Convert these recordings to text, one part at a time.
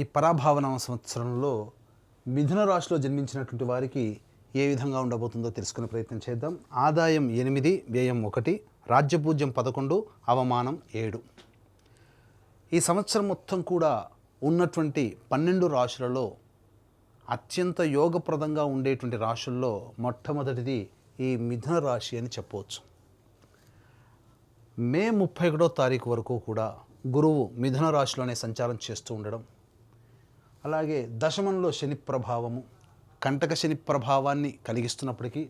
ఈ పరాభావనామ సంవత్సరంలో మిథున రాశిలో జన్మించినటువంటి వారికి ఏ విధంగా ఉండబోతుందో తెలుసుకునే ప్రయత్నం చేద్దాం. ఆదాయం 8, వ్యయం 1, రాజ్యపూజ్యం 11, అవమానం 7. ఈ సంవత్సరం మొత్తం కూడా ఉన్నటువంటి 12 రాశులలో అత్యంత యోగప్రదంగా ఉండేటువంటి రాశుల్లో మొట్టమొదటిది ఈ మిథున రాశి అని చెప్పవచ్చు. మే 31వ తారీఖు వరకు కూడా గురువు మిథున రాశిలోనే సంచారం చేస్తూ ఉండడం, అలాగే దశమంలో శని ప్రభావము, కంటక శని ప్రభావాన్ని కలిగిస్తున్నప్పటికీ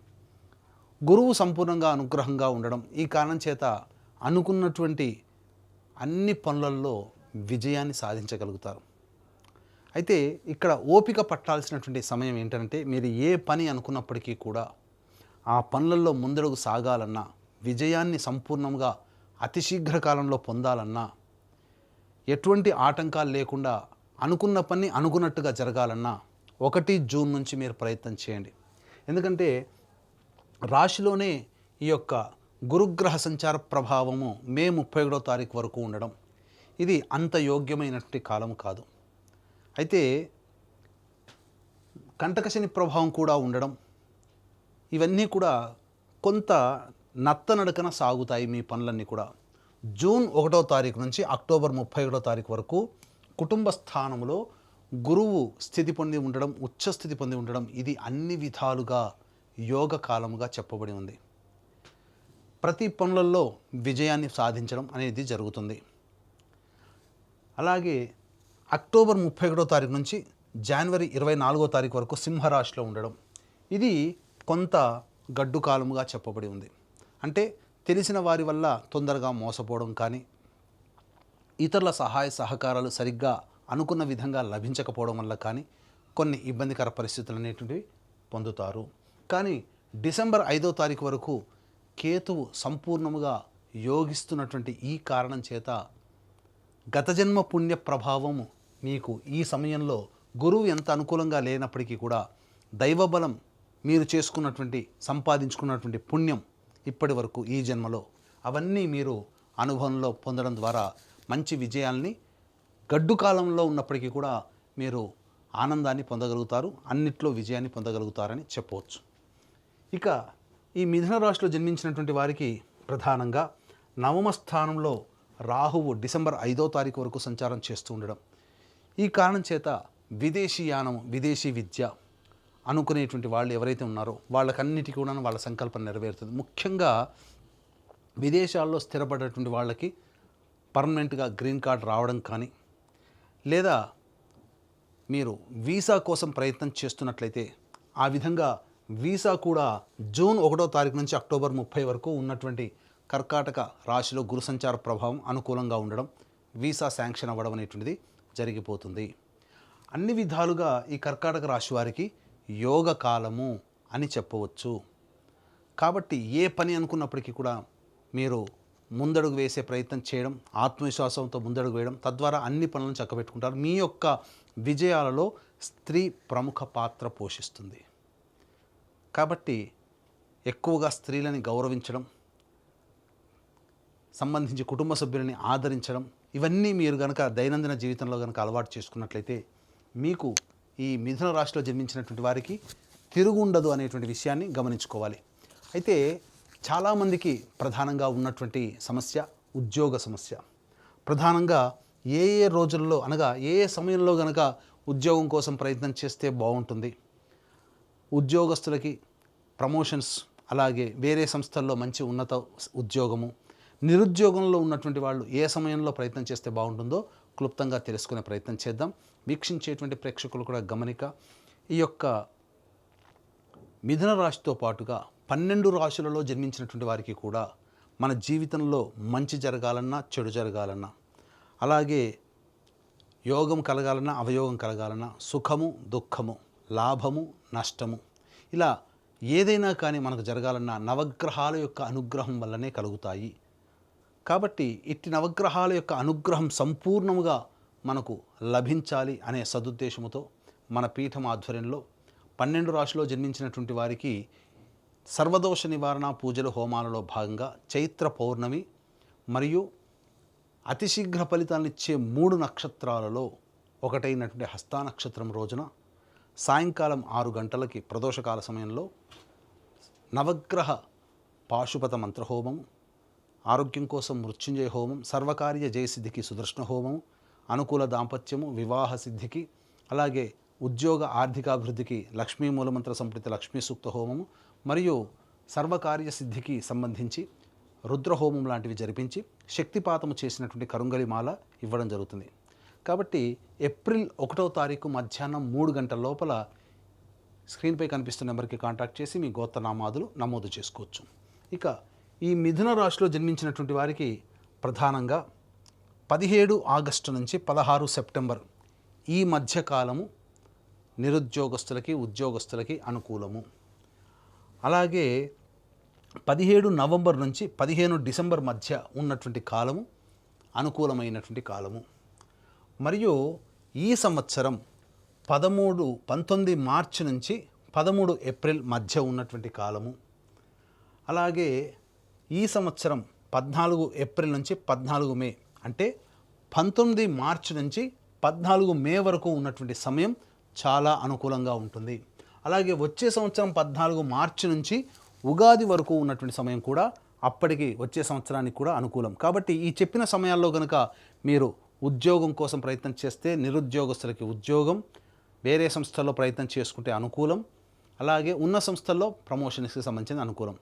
గురువు సంపూర్ణంగా అనుగ్రహంగా ఉండడం, ఈ కారణం చేత అనుకున్నటువంటి అన్ని పనులలో విజయాన్ని సాధించగలుగుతారు. అయితే ఇక్కడ ఓపిక పట్టాల్సినటువంటి సమయం ఏంటంటే, మీరు ఏ పని అనుకున్నప్పటికీ కూడా ఆ పనులలో ముందడుగు సాగాలన్నా, విజయాన్ని సంపూర్ణంగా అతి శీఘ్ర కాలంలో పొందాలన్నా, ఎటువంటి ఆటంకాలు లేకుండా అనుకున్న పని అనుకున్నట్టుగా జరగాలన్నా 1 జూన్ నుంచి మీరు ప్రయత్నం చేయండి. ఎందుకంటే రాశిలోనే ఈ యొక్క గురుగ్రహ సంచార ప్రభావము మే 31వ తారీఖు వరకు ఉండడం, ఇది అంత యోగ్యమైనటువంటి కాలం కాదు. అయితే కంటకశని ప్రభావం కూడా ఉండడం, ఇవన్నీ కూడా కొంత నత్తనడకన సాగుతాయి మీ పనులన్నీ కూడా. జూన్ 1వ తారీఖు నుంచి అక్టోబర్ 31వ తారీఖు వరకు కుటుంబ స్థానంలో గురువు స్థితి పొంది ఉండడం, ఉచ్చస్థితి పొంది ఉండడం, ఇది అన్ని విధాలుగా యోగ కాలముగా చెప్పబడి ఉంది. ప్రతి పనులలో విజయాన్ని సాధించడం అనేది జరుగుతుంది. అలాగే అక్టోబర్ 31వ తారీఖు నుంచి జనవరి 24వ తారీఖు వరకు సింహరాశిలో ఉండడం, ఇది కొంత గడ్డు కాలముగా చెప్పబడి ఉంది. అంటే తెలిసిన వారి వల్ల తొందరగా మోసపోవడం కానీ, ఇతరుల సహాయ సహకారాలు సరిగ్గా అనుకున్న విధంగా లభించకపోవడం వల్ల కానీ కొన్ని ఇబ్బందికర పరిస్థితులు అనేటువంటివి పొందుతారు. కానీ డిసెంబర్ 5వ తారీఖు వరకు కేతువు సంపూర్ణముగా యోగిస్తున్నటువంటి ఈ కారణం చేత గత జన్మ పుణ్య ప్రభావము మీకు ఈ సమయంలో గురువు ఎంత అనుకూలంగా లేనప్పటికీ కూడా దైవబలం, మీరు చేసుకున్నటువంటి సంపాదించుకున్నటువంటి పుణ్యం ఇప్పటి వరకు ఈ జన్మలో అవన్నీ మీరు అనుభవంలో పొందడం ద్వారా మంచి విజయాల్ని గడ్డు కాలంలో ఉన్నప్పటికీ కూడా మీరు ఆనందాన్ని పొందగలుగుతారు, అన్నిట్లో విజయాన్ని పొందగలుగుతారని చెప్పవచ్చు. ఇక ఈ మిథున రాశిలో జన్మించినటువంటి వారికి ప్రధానంగా నవమ స్థానంలో రాహువు డిసెంబర్ 5వ తారీఖు వరకు సంచారం చేస్తూ ఉండడం, ఈ కారణం చేత విదేశీయానం, విదేశీ విద్య అనుకునేటువంటి వాళ్ళు ఎవరైతే ఉన్నారో వాళ్ళకన్నిటికీ కూడా వాళ్ళ సంకల్పం నెరవేరుతుంది. ముఖ్యంగా విదేశాల్లో స్థిరపడేటువంటి వాళ్ళకి పర్మనెంట్గా గ్రీన్ కార్డ్ రావడం కానీ, లేదా మీరు వీసా కోసం ప్రయత్నం చేస్తున్నట్లయితే ఆ విధంగా వీసా కూడా జూన్ 1వ తారీఖు నుంచి అక్టోబర్ 30 వరకు ఉన్నటువంటి కర్కాటక రాశిలో గురు సంచార ప్రభావం అనుకూలంగా ఉండడం, వీసా శాంక్షన్ అవ్వడం అనేటువంటిది జరిగిపోతుంది. అన్ని విధాలుగా ఈ కర్కాటక రాశి వారికి యోగ కాలము అని చెప్పవచ్చు. కాబట్టి ఏ పని అనుకున్నప్పటికీ కూడా మీరు ముందడుగు వేసే ప్రయత్నం చేయడం, ఆత్మవిశ్వాసంతో ముందడుగు వేయడం, తద్వారా అన్ని పనులను చక్కబెట్టుకుంటారు. మీ యొక్క విజయాలలో స్త్రీ ప్రముఖ పాత్ర పోషిస్తుంది. కాబట్టి ఎక్కువగా స్త్రీలని గౌరవించడం, సంబంధించి కుటుంబ సభ్యులని ఆదరించడం, ఇవన్నీ మీరు కనుక దైనందిన జీవితంలో కనుక అలవాటు చేసుకున్నట్లయితే మీకు ఈ మిథున రాశిలో జన్మించినటువంటి వారికి తిరుగుండదు అనేటువంటి విషయాన్ని గమనించుకోవాలి. అయితే చాలామందికి ప్రధానంగా ఉన్నటువంటి సమస్య ఉద్యోగ సమస్య. ప్రధానంగా ఏ ఏ రోజుల్లో అనగా ఏ ఏ సమయంలో కనుక ఉద్యోగం కోసం ప్రయత్నం చేస్తే బాగుంటుంది, ఉద్యోగస్తులకి ప్రమోషన్స్, అలాగే వేరే సంస్థల్లో మంచి ఉన్నత ఉద్యోగము, నిరుద్యోగంలో ఉన్నటువంటి వాళ్ళు ఏ సమయంలో ప్రయత్నం చేస్తే బాగుంటుందో క్లుప్తంగా తెలుసుకునే ప్రయత్నం చేద్దాం. వీక్షించేటువంటి ప్రేక్షకులు కూడా గమనిక, ఈ యొక్క మిథున రాశితో పాటుగా 12 రాశులలో జన్మించినటువంటి వారికి కూడా మన జీవితంలో మంచి జరగాలన్నా, చెడు జరగాలన్నా, అలాగే యోగం కలగాలన్నా, అవయోగం కలగాలన్నా, సుఖము దుఃఖము, లాభము నష్టము, ఇలా ఏదైనా కానీ మనకు జరగాలన్నా నవగ్రహాల యొక్క అనుగ్రహం వల్లనే కలుగుతాయి. కాబట్టి ఇట్టి నవగ్రహాల యొక్క అనుగ్రహం సంపూర్ణముగా మనకు లభించాలి అనే సదుద్దేశముతో మన పీఠం ఆధ్వర్యంలో 12 రాశిలో జన్మించినటువంటి వారికి సర్వదోష నివారణ పూజలు హోమాలలో భాగంగా చైత్ర పౌర్ణమి మరియు అతి శీఘ్ర ఫలితాలను ఇచ్చే 3 నక్షత్రాలలో ఒకటైనటువంటి హస్తా నక్షత్రం రోజున సాయంకాలం 6 గంటలకి ప్రదోషకాల సమయంలో నవగ్రహ పాశుపత మంత్రహోమం, ఆరోగ్యం కోసం మృత్యుంజయ హోమం, సర్వకార్య జయసిద్ధికి సుదర్శన హోమం, అనుకూల దాంపత్యము వివాహ సిద్ధికి, అలాగే ఉద్యోగ ఆర్థికాభివృద్ధికి లక్ష్మీ మూలమంత్ర సంప్రీత లక్ష్మీ సూక్త హోమము మరియు సర్వకార్య సిద్ధికి సంబంధించి రుద్రహోమం లాంటివి జరిపించి శక్తిపాతము చేసినటువంటి కరుంగలి మాల ఇవ్వడం జరుగుతుంది. కాబట్టి ఏప్రిల్ 1వ తారీఖు మధ్యాహ్నం 3 గంటల లోపల స్క్రీన్పై కనిపిస్తున్న నెంబర్కి కాంటాక్ట్ చేసి మీ గోత్రనామాదులు నమోదు చేసుకోవచ్చు. ఇక ఈ మిథున రాశిలో జన్మించినటువంటి వారికి ప్రధానంగా 17 ఆగస్టు నుంచి 16 సెప్టెంబర్ ఈ మధ్యకాలము నిరుద్యోగస్తులకి ఉద్యోగస్తులకి అనుకూలము. అలాగే 17 నవంబర్ నుంచి 15 డిసెంబర్ మధ్య ఉన్నటువంటి కాలము అనుకూలమైనటువంటి కాలము. మరియు ఈ సంవత్సరం 19 మార్చి నుంచి 13 ఏప్రిల్ మధ్య ఉన్నటువంటి కాలము. అలాగే ఈ సంవత్సరం 14 ఏప్రిల్ నుంచి 14 మే అంటే 19 మార్చి నుంచి 14 మే వరకు ఉన్నటువంటి సమయం చాలా అనుకూలంగా ఉంటుంది. అలాగే వచ్చే సంవత్సరం 14 మార్చి నుంచి ఉగాది వరకు ఉన్నటువంటి సమయం కూడా అప్పటికి వచ్చే సంవత్సరానికి కూడా అనుకూలం. కాబట్టి ఈ చెప్పిన సమయాల్లో కనుక మీరు ఉద్యోగం కోసం ప్రయత్నం చేస్తే నిరుద్యోగస్తులకి ఉద్యోగం, వేరే సంస్థల్లో ప్రయత్నం చేసుకుంటే అనుకూలం, అలాగే ఉన్న సంస్థల్లో ప్రమోషన్స్కి సంబంధించిన అనుకూలం.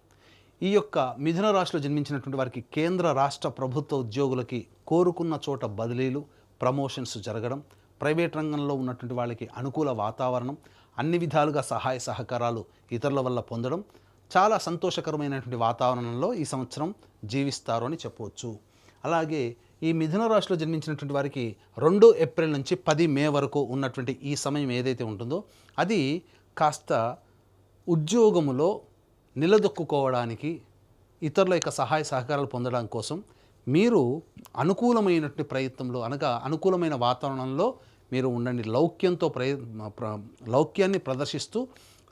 ఈ యొక్క మిథున రాశిలో జన్మించినటువంటి వారికి కేంద్ర రాష్ట్ర ప్రభుత్వ ఉద్యోగులకి కోరుకున్న చోట బదిలీలు, ప్రమోషన్స్ జరగడం, ప్రైవేట్ రంగంలో ఉన్నటువంటి వాళ్ళకి అనుకూల వాతావరణం, అన్ని విధాలుగా సహాయ సహకారాలు ఇతరుల వల్ల పొందడం, చాలా సంతోషకరమైనటువంటి వాతావరణంలో ఈ సంవత్సరం జీవిస్తారు అని చెప్పవచ్చు. అలాగే ఈ మిథున రాశిలో జన్మించినటువంటి వారికి 2 ఏప్రిల్ నుంచి 10 మే వరకు ఉన్నటువంటి ఈ సమయం ఏదైతే ఉంటుందో అది కాస్త ఉద్యోగములో నిలదొక్కుకోవడానికి, ఇతరుల యొక్క సహాయ సహకారాలు పొందడం కోసం మీరు అనుకూలమైనటువంటి ప్రయత్నంలో అనగా అనుకూలమైన వాతావరణంలో మీరు ఉండండి. లౌక్యాన్ని ప్రదర్శిస్తూ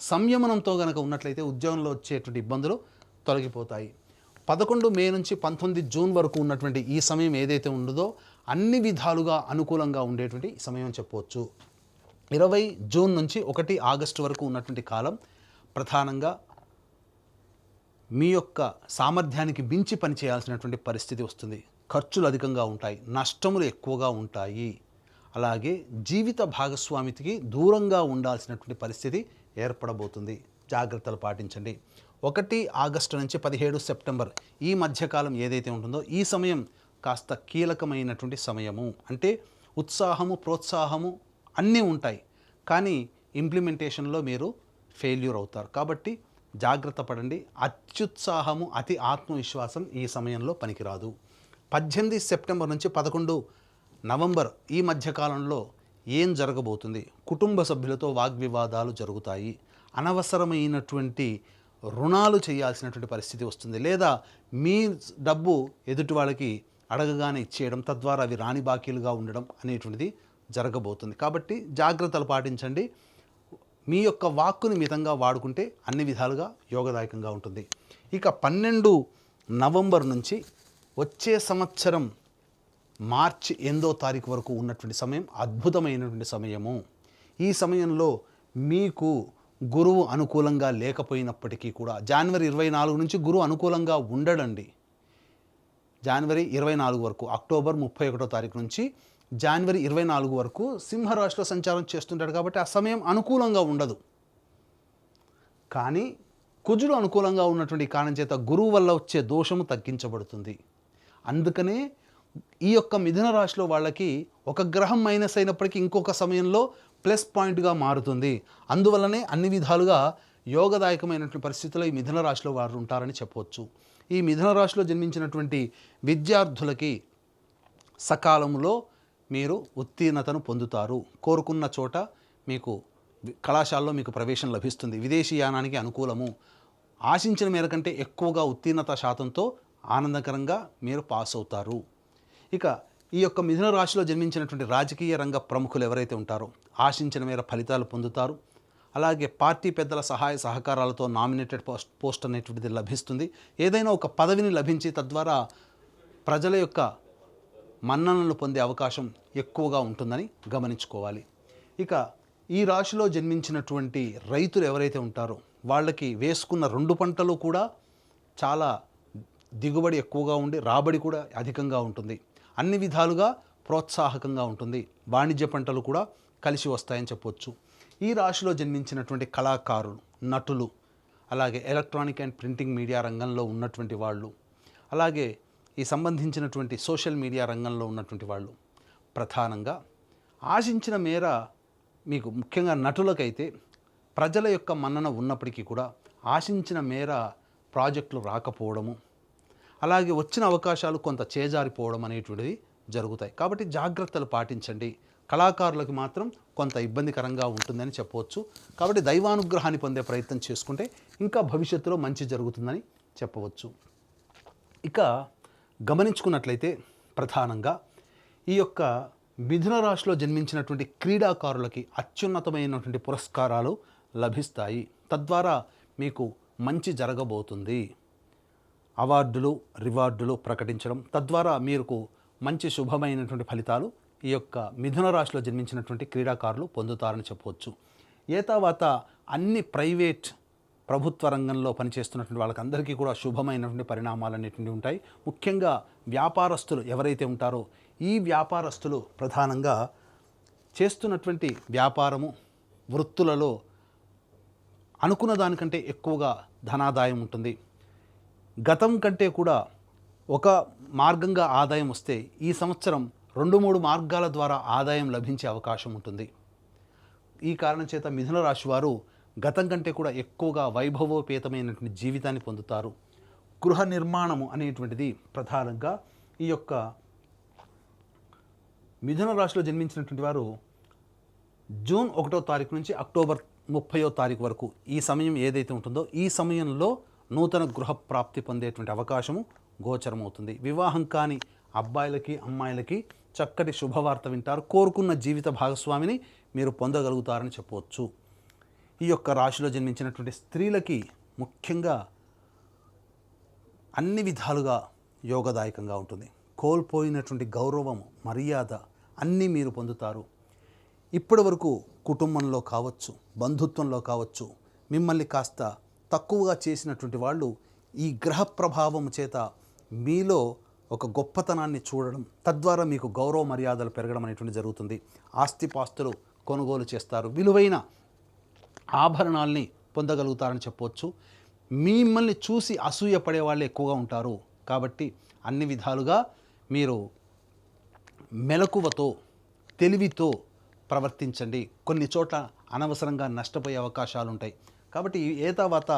సంయమనంతో కనుక ఉన్నట్లయితే ఉద్యోగంలో వచ్చేటువంటి ఇబ్బందులు తొలగిపోతాయి. 11 మే నుంచి 19 జూన్ వరకు ఉన్నటువంటి ఈ సమయం ఏదైతే ఉండదో అన్ని విధాలుగా అనుకూలంగా ఉండేటువంటి సమయం అని చెప్పవచ్చు. 20 జూన్ నుంచి 1 ఆగస్టు వరకు ఉన్నటువంటి కాలం ప్రధానంగా మీ యొక్క సామర్థ్యానికి మించి పనిచేయాల్సినటువంటి పరిస్థితి వస్తుంది. ఖర్చులు అధికంగా ఉంటాయి, నష్టములు ఎక్కువగా ఉంటాయి. అలాగే జీవిత భాగస్వామికి దూరంగా ఉండాల్సినటువంటి పరిస్థితి ఏర్పడబోతుంది. జాగ్రత్తలు పాటించండి. 1 ఆగస్టు నుంచి 17 సెప్టెంబర్ ఈ మధ్యకాలం ఏదైతే ఉంటుందో ఈ సమయం కాస్త కీలకమైనటువంటి సమయము. అంటే ఉత్సాహము, ప్రోత్సాహము అన్నీ ఉంటాయి, కానీ ఇంప్లిమెంటేషన్లో మీరు ఫెయిల్యూర్ అవుతారు. కాబట్టి జాగ్రత్త పడండి. అత్యుత్సాహము, అతి ఆత్మవిశ్వాసం ఈ సమయంలో పనికిరాదు. 18 సెప్టెంబర్ నుంచి 11 నవంబర్ ఈ మధ్యకాలంలో ఏం జరగబోతుంది? కుటుంబ సభ్యులతో వాగ్వివాదాలు జరుగుతాయి. అనవసరమైనటువంటి రుణాలు చేయాల్సినటువంటి పరిస్థితి వస్తుంది, లేదా మీ డబ్బు ఎదుటి వాళ్ళకి అడగగానే ఇచ్చేయడం, తద్వారా అవి రాని బాకీలుగా ఉండడం అనేటువంటిది జరగబోతుంది. కాబట్టి జాగ్రత్తలు పాటించండి. మీ యొక్క వాక్కుని మితంగా వాడుకుంటే అన్ని విధాలుగా యోగదాయకంగా ఉంటుంది. ఇక 12 నవంబర్ నుంచి వచ్చే సంవత్సరం మార్చి 8వ తారీఖు వరకు ఉన్నటువంటి సమయం అద్భుతమైనటువంటి సమయము. ఈ సమయంలో మీకు గురువు అనుకూలంగా లేకపోయినప్పటికీ కూడా జనవరి 24 నుంచి గురువు అనుకూలంగా ఉండడండి. జనవరి 24 వరకు, అక్టోబర్ 31వ తారీఖు నుంచి జనవరి 24 వరకు సింహరాశిలో సంచారం చేస్తుంటాడు. కాబట్టి ఆ సమయం అనుకూలంగా ఉండదు. కానీ కుజుడు అనుకూలంగా ఉన్నటువంటి కారణం చేత గురువు వల్ల వచ్చే దోషము తగ్గించబడుతుంది. అందుకనే ఈ యొక్క మిథున రాశిలో వాళ్ళకి ఒక గ్రహం మైనస్ అయినప్పటికీ ఇంకొక సమయంలో ప్లస్ పాయింట్గా మారుతుంది. అందువల్లనే అన్ని విధాలుగా యోగదాయకమైనటువంటి పరిస్థితుల్లో ఈ మిథున రాశిలో వారు ఉంటారని చెప్పవచ్చు. ఈ మిథున రాశిలో జన్మించినటువంటి విద్యార్థులకి సకాలంలో మీరు ఉత్తీర్ణతను పొందుతారు. కోరుకున్న చోట మీకు కళాశాలలో మీకు ప్రవేశం లభిస్తుంది. విదేశీయానానికి అనుకూలము. ఆశించిన మేర కంటే ఎక్కువగా ఉత్తీర్ణత శాతంతో ఆనందకరంగా మీరు పాస్ అవుతారు. ఇక ఈ యొక్క మిథున రాశిలో జన్మించినటువంటి రాజకీయ రంగ ప్రముఖులు ఎవరైతే ఉంటారో ఆశించిన మేర ఫలితాలు పొందుతారు. అలాగే పార్టీ పెద్దల సహాయ సహకారాలతో నామినేటెడ్ పోస్ట్ అనేటువంటిది లభిస్తుంది. ఏదైనా ఒక పదవిని లభించి తద్వారా ప్రజల యొక్క మన్ననలు పొందే అవకాశం ఎక్కువగా ఉంటుందని గమనించుకోవాలి. ఇక ఈ రాశిలో జన్మించినటువంటి రైతులు ఎవరైతే ఉంటారో వాళ్ళకి వేసుకున్న 2 పంటలు కూడా చాలా దిగుబడి ఎక్కువగా ఉండి రాబడి కూడా అధికంగా ఉంటుంది. అన్ని విధాలుగా ప్రోత్సాహకంగా ఉంటుంది. వాణిజ్య పంటలు కూడా కలిసి వస్తాయని చెప్పొచ్చు. ఈ రాశిలో జన్మించినటువంటి కళాకారులు, నటులు, అలాగే ఎలక్ట్రానిక్ అండ్ ప్రింటింగ్ మీడియా రంగంలో ఉన్నటువంటి వాళ్ళు, అలాగే ఈ సంబంధించినటువంటి సోషల్ మీడియా రంగంలో ఉన్నటువంటి వాళ్ళు ప్రధానంగా ఆశించిన మేర, మీకు ముఖ్యంగా నటులకైతే ప్రజల యొక్క మన్నన ఉన్నప్పటికీ కూడా ఆశించిన మేర ప్రాజెక్టులు రాకపోవడము, అలాగే వచ్చిన అవకాశాలు కొంత చేజారిపోవడం అనేటువంటివి జరుగుతాయి. కాబట్టి జాగ్రత్తలు పాటించండి. కళాకారులకు మాత్రం కొంత ఇబ్బందికరంగా ఉంటుందని చెప్పవచ్చు. కాబట్టి దైవానుగ్రహాన్ని పొందే ప్రయత్నం చేసుకుంటే ఇంకా భవిష్యత్తులో మంచి జరుగుతుందని చెప్పవచ్చు. ఇక గమనించుకున్నట్లయితే ప్రధానంగా ఈ యొక్క మిథున రాశిలో జన్మించినటువంటి క్రీడాకారులకి అత్యున్నతమైనటువంటి పురస్కారాలు లభిస్తాయి. తద్వారా మీకు మంచి జరగబోతుంది. అవార్డులు, రివార్డులు ప్రకటించడం, తద్వారా మీకు మంచి శుభమైనటువంటి ఫలితాలు ఈ యొక్క మిథున రాశిలో జన్మించినటువంటి క్రీడాకారులు పొందుతారని చెప్పవచ్చు. తర్వాత అన్ని ప్రైవేట్ ప్రభుత్వ రంగంలో పనిచేస్తున్నటువంటి వాళ్ళకందరికీ కూడా శుభమైనటువంటి పరిణామాలు అనేటువంటివి ఉంటాయి. ముఖ్యంగా వ్యాపారస్తులు ఎవరైతే ఉంటారో ఈ వ్యాపారస్తులు ప్రధానంగా చేస్తున్నటువంటి వ్యాపారము, వృత్తులలో అనుకున్న దానికంటే ఎక్కువగా ధనాదాయం ఉంటుంది. గతం కంటే కూడా ఒక మార్గంగా ఆదాయం వస్తే ఈ సంవత్సరం 2-3 మార్గాల ద్వారా ఆదాయం లభించే అవకాశం ఉంటుంది. ఈ కారణం చేత మిథున రాశి వారు గతం కంటే కూడా ఎక్కువగా వైభవోపేతమైనటువంటి జీవితాన్ని పొందుతారు. గృహ నిర్మాణము అనేటువంటిది ప్రధానంగా ఈ యొక్క మిథున రాశిలో జన్మించినటువంటి వారు జూన్ 1వ తారీఖు నుంచి అక్టోబర్ 30వ తారీఖు వరకు ఈ సమయం ఏదైతే ఉంటుందో ఈ సమయంలో నూతన గృహ ప్రాప్తి పొందేటువంటి అవకాశము గోచరమవుతుంది. వివాహం కాని అబ్బాయిలకి, అమ్మాయిలకి చక్కటి శుభవార్త వింటారు. కోరుకున్న జీవిత భాగస్వామిని మీరు పొందగలుగుతారని చెప్పవచ్చు. ఈ యొక్క రాశిలో జన్మించినటువంటి స్త్రీలకి ముఖ్యంగా అన్ని విధాలుగా యోగదాయకంగా ఉంటుంది. కోల్పోయినటువంటి గౌరవం, మర్యాద అన్నీ మీరు పొందుతారు. ఇప్పటి వరకు కుటుంబంలో కావచ్చు, బంధుత్వంలో కావచ్చు, మిమ్మల్ని కాస్త తక్కువగా చేసినటువంటి వాళ్ళు ఈ గ్రహ ప్రభావం చేత మీలో ఒక గొప్పతనాన్ని చూడడం, తద్వారా మీకు గౌరవ మర్యాదలు పెరగడం అనేటువంటి జరుగుతుంది. ఆస్తిపాస్తులు కొనుగోలు చేస్తారు. విలువైన ఆభరణాల్ని పొందగలుగుతారని చెప్పవచ్చు. మిమ్మల్ని చూసి అసూయ పడే వాళ్ళు ఎక్కువగా ఉంటారు. కాబట్టి అన్ని విధాలుగా మీరు మెలకువతో, తెలివితో ప్రవర్తించండి. కొన్ని చోట్ల అనవసరంగా నష్టపోయే అవకాశాలు ఉంటాయి. కాబట్టి తర్వాత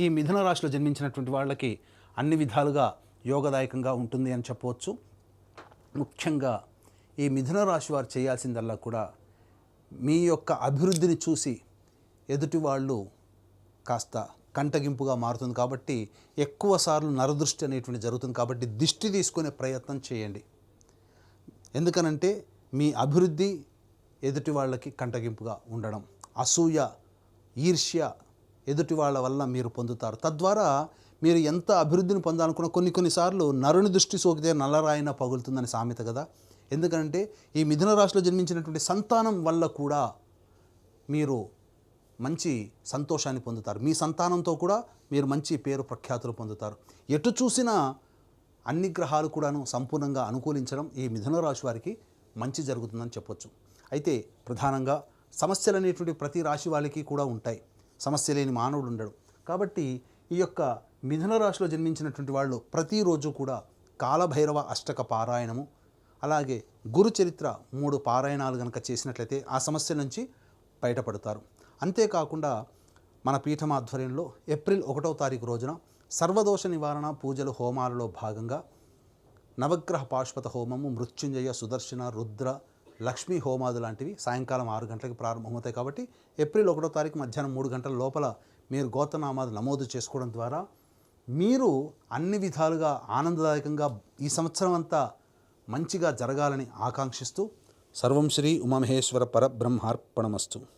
ఈ మిథున రాశిలో జన్మించినటువంటి వాళ్ళకి అన్ని విధాలుగా యోగదాయకంగా ఉంటుంది అని చెప్పవచ్చు. ముఖ్యంగా ఈ మిథున రాశి వారు చేయాల్సిందల్లా కూడా మీ యొక్క అభివృద్ధిని చూసి ఎదుటి వాళ్ళు కాస్త కంటగింపుగా మారుతుంది. కాబట్టి ఎక్కువ సార్లు నరదృష్టి అనేటువంటి జరుగుతుంది. కాబట్టి దిష్టి తీసుకునే ప్రయత్నం చేయండి. ఎందుకనంటే మీ అభివృద్ధి ఎదుటి వాళ్ళకి కంటగింపుగా ఉండడం, అసూయ, ఈర్ష్య ఎదుటి వాళ్ళ వల్ల మీరు పొందుతారు. తద్వారా మీరు ఎంత అభివృద్ధిని పొందాలనుకున్న కొన్నిసార్లు నరుని దృష్టి సోకితే నల్లరాయిన పగులుతుందని సామెత కదా. ఎందుకంటే ఈ మిథున రాశిలో జన్మించినటువంటి సంతానం వల్ల కూడా మీరు మంచి సంతోషాన్ని పొందుతారు. మీ సంతానంతో కూడా మీరు మంచి పేరు ప్రఖ్యాతులు పొందుతారు. ఎటు చూసినా అన్ని గ్రహాలు కూడాను సంపూర్ణంగా అనుకూలించడం ఈ మిథున రాశి వారికి మంచి జరుగుతుందని చెప్పొచ్చు. అయితే ప్రధానంగా సమస్యలు అనేటువంటి ప్రతి రాశి వాళ్ళకి కూడా ఉంటాయి. సమస్య లేని మానవుడు ఉండడు. కాబట్టి ఈ యొక్క మిథున రాశిలో జన్మించినటువంటి వాళ్ళు ప్రతిరోజు కూడా కాలభైరవ అష్టక పారాయణము, అలాగే గురు చరిత్ర 3 పారాయణాలు కనుక చేసినట్లయితే ఆ సమస్య నుంచి బయటపడతారు. అంతేకాకుండా మన పీఠం ఆధ్వర్యంలో ఏప్రిల్ 1వ తారీఖు రోజున సర్వదోష నివారణ పూజలు హోమాలలో భాగంగా నవగ్రహ పాశుపత హోమము, మృత్యుంజయ, సుదర్శన, రుద్ర, లక్ష్మీ హోమాదు లాంటివి సాయంకాలం 6 గంటలకు ప్రారంభమవుతాయి. కాబట్టి ఏప్రిల్ 1వ తారీఖు మధ్యాహ్నం 3 గంటల లోపల మీరు గోత్రనామాలు నమోదు చేసుకోవడం ద్వారా మీరు అన్ని విధాలుగా ఆనందదాయకంగా ఈ సంవత్సరం అంతా మంచిగా జరగాలని ఆకాంక్షిస్తూ సర్వం శ్రీ ఉమామహేశ్వర పరబ్రహ్మార్పణమస్తు.